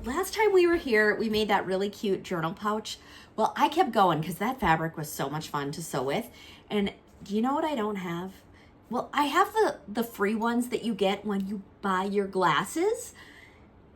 Last time we were here, we made that really cute journal pouch. Well, I kept going because that fabric was so much fun to sew with. And do you know what I don't have? Well, I have the free ones that you get when you buy your glasses.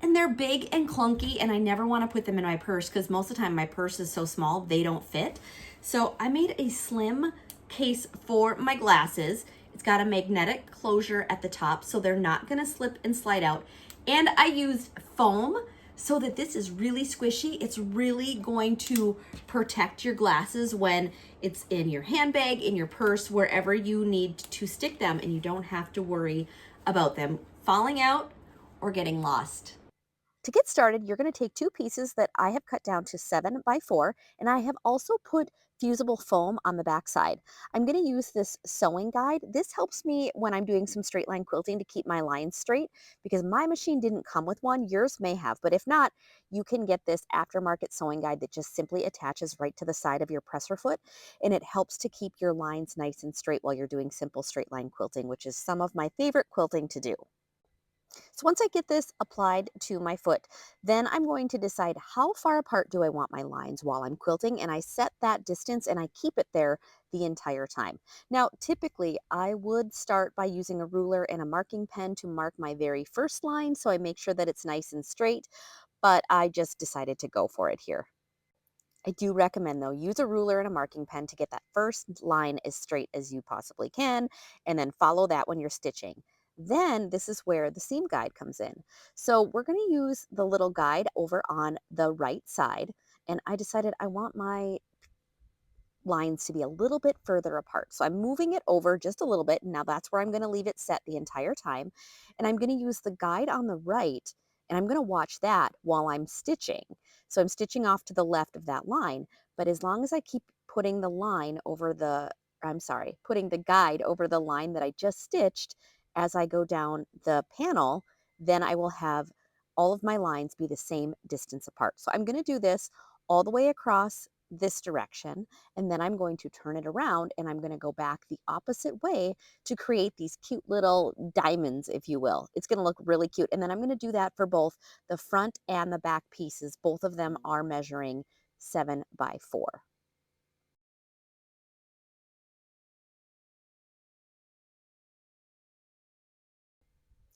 And they're big and clunky, and I never want to put them in my purse because most of the time my purse is so small, they don't fit. So I made a slim case for my glasses. It's got a magnetic closure at the top, so they're not going to slip and slide out. And I used foam so that this is really squishy. It's really going to protect your glasses when it's in your handbag, in your purse, wherever you need to stick them, and you don't have to worry about them falling out or getting lost. To get started, you're going to take two pieces that I have cut down to 7 by 4, and I have also put fusible foam on the back side. I'm going to use this sewing guide. This helps me when I'm doing some straight line quilting to keep my lines straight because my machine didn't come with one. Yours may have, but if not, you can get this aftermarket sewing guide that just simply attaches right to the side of your presser foot, and it helps to keep your lines nice and straight while you're doing simple straight line quilting, which is some of my favorite quilting to do. So once I get this applied to my foot, then I'm going to decide how far apart do I want my lines while I'm quilting, and I set that distance and I keep it there the entire time. Now, typically I would start by using a ruler and a marking pen to mark my very first line so I make sure that it's nice and straight, but I just decided to go for it here. I do recommend though, use a ruler and a marking pen to get that first line as straight as you possibly can, and then follow that when you're stitching. Then this is where the seam guide comes in. So we're going to use the little guide over on the right side. And I decided I want my lines to be a little bit further apart. So I'm moving it over just a little bit. And now that's where I'm going to leave it set the entire time. And I'm going to use the guide on the right and I'm going to watch that while I'm stitching. So I'm stitching off to the left of that line. But as long as I keep putting the line over the, I'm sorry, putting the guide over the line that I just stitched as I go down the panel, then I will have all of my lines be the same distance apart. So I'm going to do this all the way across this direction, and then I'm going to turn it around and I'm going to go back the opposite way to create these cute little diamonds, if you will. It's going to look really cute. And then I'm going to do that for both the front and the back pieces. Both of them are measuring 7 by 4.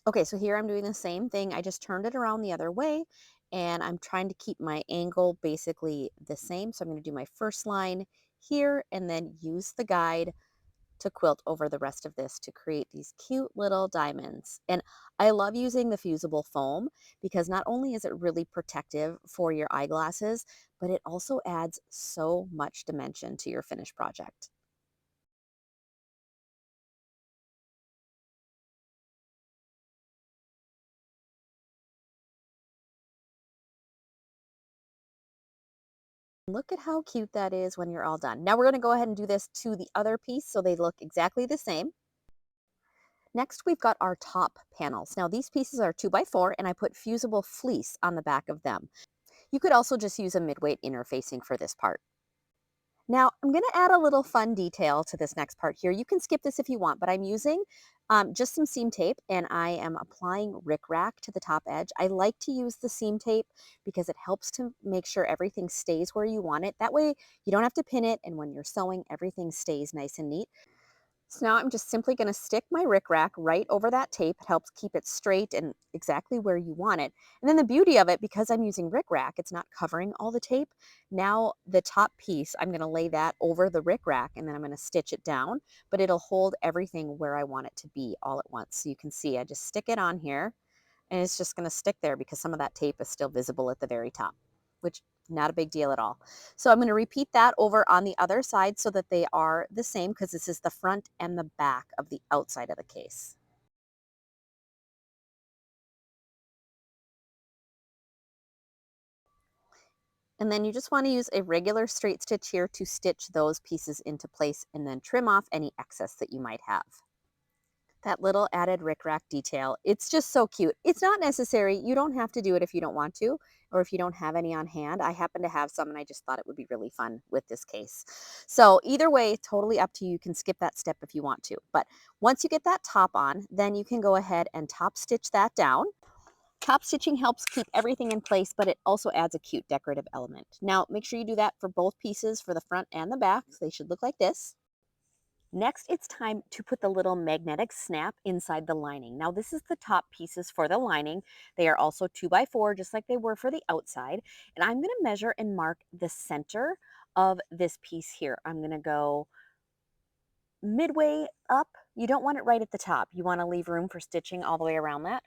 Okay, so here I'm doing the same thing. I just turned it around the other way and I'm trying to keep my angle basically the same. So I'm going to do my first line here and then use the guide to quilt over the rest of this to create these cute little diamonds. And I love using the fusible foam because not only is it really protective for your eyeglasses, but it also adds so much dimension to your finished project. Look at how cute that is when you're all done. Now we're going to go ahead and do this to the other piece so they look exactly the same. Next, we've got our top panels. Now these pieces are 2 by 4 and I put fusible fleece on the back of them. You could also just use a midweight interfacing for this part. Now, I'm going to add a little fun detail to this next part here. You can skip this if you want, but I'm using just some seam tape and I am applying rickrack to the top edge. I like to use the seam tape because it helps to make sure everything stays where you want it. That way you don't have to pin it, and when you're sewing, everything stays nice and neat. So now I'm just simply going to stick my rickrack right over that tape. It helps keep it straight and exactly where you want it. And then the beauty of it, because I'm using rickrack, it's not covering all the tape. Now the top piece, I'm going to lay that over the rickrack and then I'm going to stitch it down, but it'll hold everything where I want it to be all at once. So you can see I just stick it on here and it's just going to stick there because some of that tape is still visible at the very top, which not a big deal at all. So I'm going to repeat that over on the other side so that they are the same because this is the front and the back of the outside of the case. And then you just want to use a regular straight stitch here to stitch those pieces into place and then trim off any excess that you might have. That little added rickrack detail, it's just so cute. It's not necessary. You don't have to do it if you don't want to, or if you don't have any on hand. I happen to have some and I just thought it would be really fun with this case. So either way, totally up to you. You can skip that step if you want to. But once you get that top on, then you can go ahead and top stitch that down. Top stitching helps keep everything in place, but it also adds a cute decorative element. Now, make sure you do that for both pieces, for the front and the back. So they should look like this. Next, it's time to put the little magnetic snap inside the lining. Now, this is the top pieces for the lining. They are also 2x4, just like they were for the outside. And I'm going to measure and mark the center of this piece here. I'm going to go midway up. You don't want it right at the top. You want to leave room for stitching all the way around that.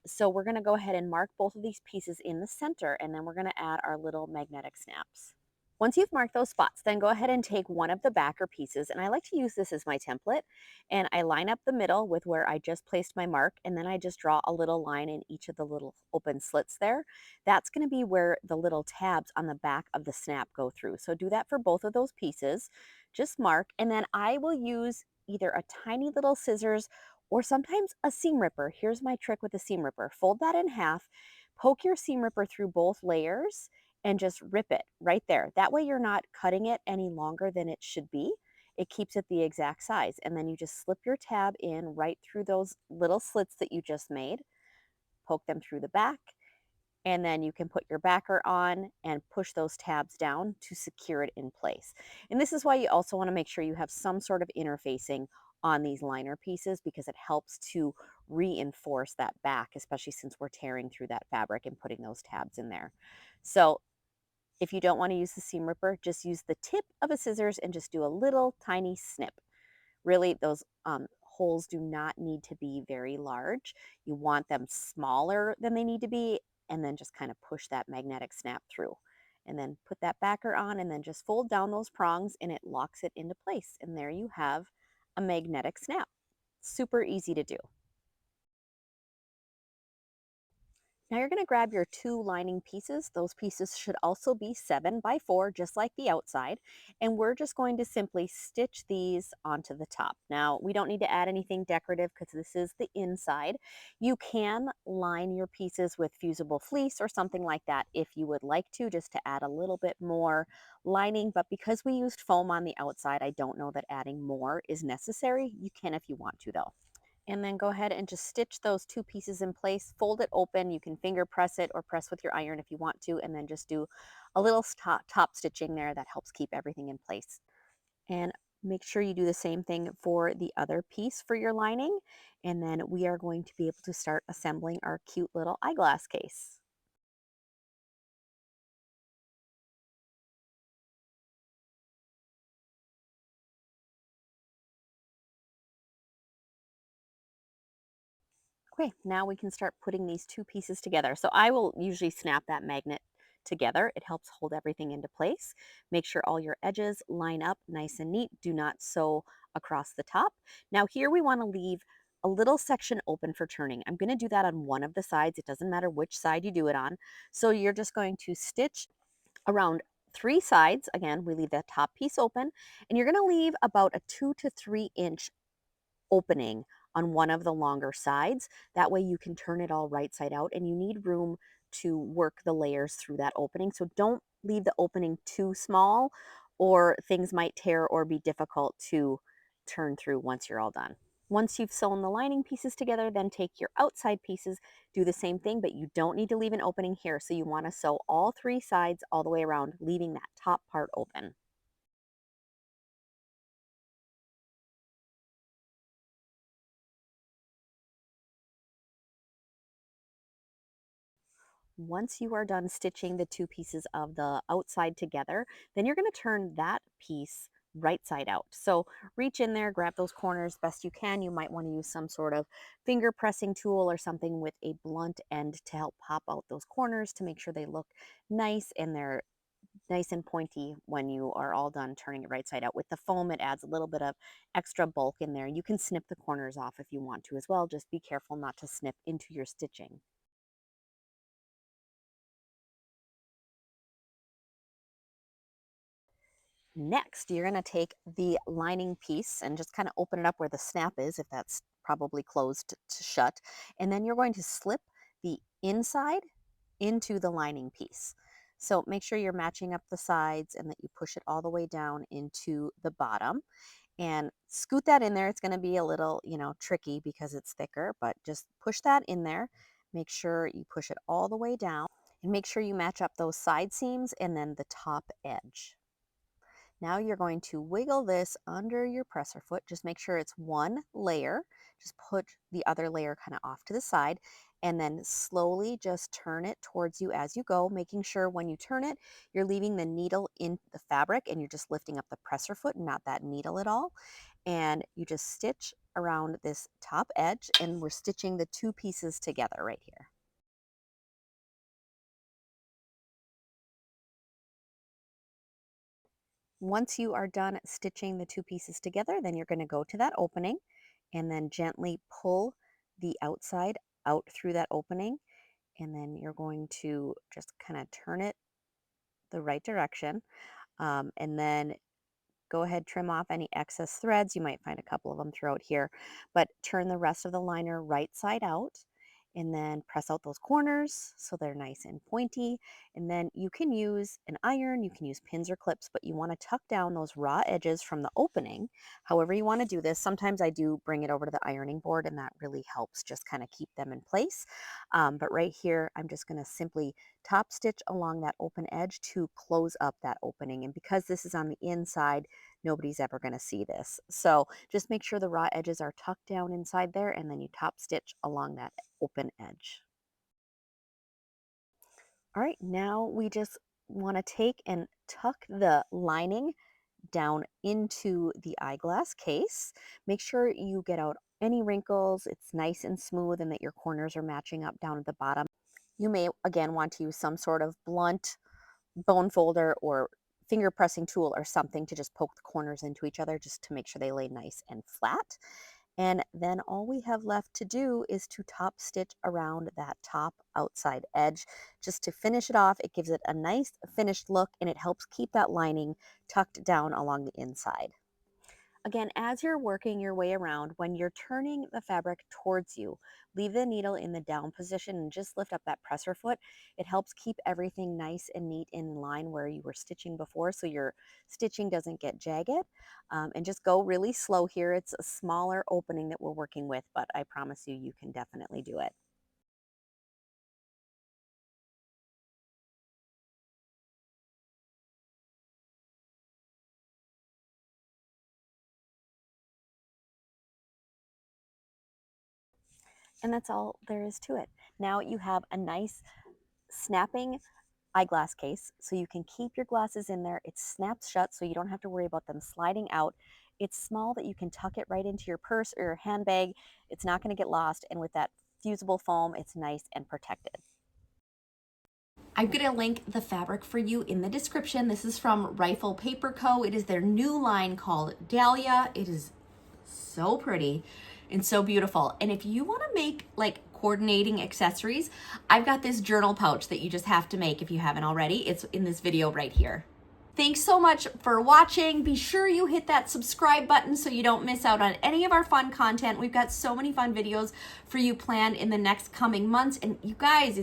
So we're going to go ahead and mark both of these pieces in the center, and then we're going to add our little magnetic snaps. Once you've marked those spots, then go ahead and take one of the backer pieces, and I like to use this as my template, and I line up the middle with where I just placed my mark, and then I just draw a little line in each of the little open slits there. That's going to be where the little tabs on the back of the snap go through. So do that for both of those pieces. Just mark, and then I will use either a tiny little scissors or sometimes a seam ripper. Here's my trick with the seam ripper. Fold that in half, poke your seam ripper through both layers, and just rip it right there. That way you're not cutting it any longer than it should be. It keeps it the exact size. And then you just slip your tab in right through those little slits that you just made, poke them through the back, and then you can put your backer on and push those tabs down to secure it in place. And this is why you also want to make sure you have some sort of interfacing on these liner pieces, because it helps to reinforce that back, especially since we're tearing through that fabric and putting those tabs in there. So if you don't want to use the seam ripper, just use the tip of a scissors and just do a little tiny snip. Really, those holes do not need to be very large. You want them smaller than they need to be, and then just kind of push that magnetic snap through. And then put that backer on, and then just fold down those prongs, and it locks it into place. And there you have a magnetic snap. Super easy to do. Now you're going to grab your two lining pieces. Those pieces should also be 7x4, just like the outside. And we're just going to simply stitch these onto the top. Now, we don't need to add anything decorative because this is the inside. You can line your pieces with fusible fleece or something like that if you would like to, just to add a little bit more lining. But because we used foam on the outside, I don't know that adding more is necessary. You can if you want to, though. And then go ahead and just stitch those two pieces in place, fold it open. You can finger press it or press with your iron if you want to, and then just do a little top stitching there. That helps keep everything in place. And make sure you do the same thing for the other piece for your lining. And then we are going to be able to start assembling our cute little eyeglass case. Okay, now we can start putting these two pieces together. So I will usually snap that magnet together. It helps hold everything into place. Make sure all your edges line up nice and neat. Do not sew across the top. Now here we want to leave a little section open for turning. I'm going to do that on one of the sides. It doesn't matter which side you do it on. So you're just going to stitch around three sides. Again, we leave that top piece open, and you're going to leave about a 2 to 3 inch opening on one of the longer sides. That way you can turn it all right side out, and you need room to work the layers through that opening. So don't leave the opening too small, or things might tear or be difficult to turn through once you're all done. Once you've sewn the lining pieces together, then take your outside pieces, do the same thing, but you don't need to leave an opening here. So you want to sew all three sides all the way around, leaving that top part open. Once you are done stitching the two pieces of the outside together, then you're going to turn that piece right side out. So reach in there, grab those corners best you can. You might want to use some sort of finger pressing tool or something with a blunt end to help pop out those corners to make sure they look nice and they're nice and pointy when you are all done turning it right side out. With the foam, it adds a little bit of extra bulk in there. You can snip the corners off if you want to as well. Just be careful not to snip into your stitching. Next, you're going to take the lining piece and just kind of open it up where the snap is, if that's probably closed to shut. And then you're going to slip the inside into the lining piece. So make sure you're matching up the sides and that you push it all the way down into the bottom and scoot that in there. It's going to be a little, tricky because it's thicker, but just push that in there. Make sure you push it all the way down and make sure you match up those side seams and then the top edge. Now you're going to wiggle this under your presser foot. Just make sure it's one layer. Just put the other layer kind of off to the side and then slowly just turn it towards you as you go, making sure when you turn it, you're leaving the needle in the fabric and you're just lifting up the presser foot, not that needle at all. And you just stitch around this top edge and we're stitching the two pieces together right here. Once you are done stitching the two pieces together, then you're going to go to that opening and then gently pull the outside out through that opening. And then you're going to just kind of turn it the right direction. And then go ahead, trim off any excess threads. You might find a couple of them throughout here, but turn the rest of the liner right side out and then press out those corners so they're nice and pointy. And then you can use an iron, you can use pins or clips, but you want to tuck down those raw edges from the opening. However you want to do this. Sometimes I do bring it over to the ironing board and that really helps just kind of keep them in place. But right here, I'm just going to simply top stitch along that open edge to close up that opening. And because this is on the inside, nobody's ever going to see this. So just make sure the raw edges are tucked down inside there and then you top stitch along that open edge. All right, now we just want to take and tuck the lining down into the eyeglass case. Make sure you get out any wrinkles, it's nice and smooth, and that your corners are matching up down at the bottom. You may again want to use some sort of blunt bone folder or finger pressing tool or something to just poke the corners into each other just to make sure they lay nice and flat. And then all we have left to do is to top stitch around that top outside edge just to finish it off. It gives it a nice finished look and it helps keep that lining tucked down along the inside. Again, as you're working your way around, when you're turning the fabric towards you, leave the needle in the down position and just lift up that presser foot. It helps keep everything nice and neat in line where you were stitching before so your stitching doesn't get jagged. And just go really slow here. It's a smaller opening that we're working with, but I promise you, you can definitely do it. And that's all there is to it. Now you have a nice snapping eyeglass case so you can keep your glasses in there. It snaps shut so you don't have to worry about them sliding out. It's small that you can tuck it right into your purse or your handbag. It's not going to get lost, and with that fusible foam, it's nice and protected. I'm going to link the fabric for you in the description. This is from Rifle Paper Co. It is their new line called Dahlia. It is so pretty and so beautiful. And if you want to make like coordinating accessories, I've got this journal pouch that you just have to make if you haven't already. It's in this video right here. Thanks so much for watching. Be sure you hit that subscribe button so you don't miss out on any of our fun content. We've got so many fun videos for you planned in the next coming months. And you guys,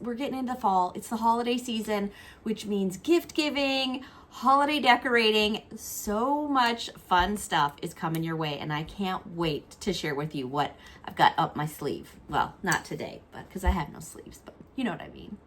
we're getting into fall. It's the holiday season, which means gift giving, holiday decorating. So much fun stuff is coming your way, and I can't wait to share with you what I've got up my sleeve. Well, not today, but because I have no sleeves, but you know what I mean.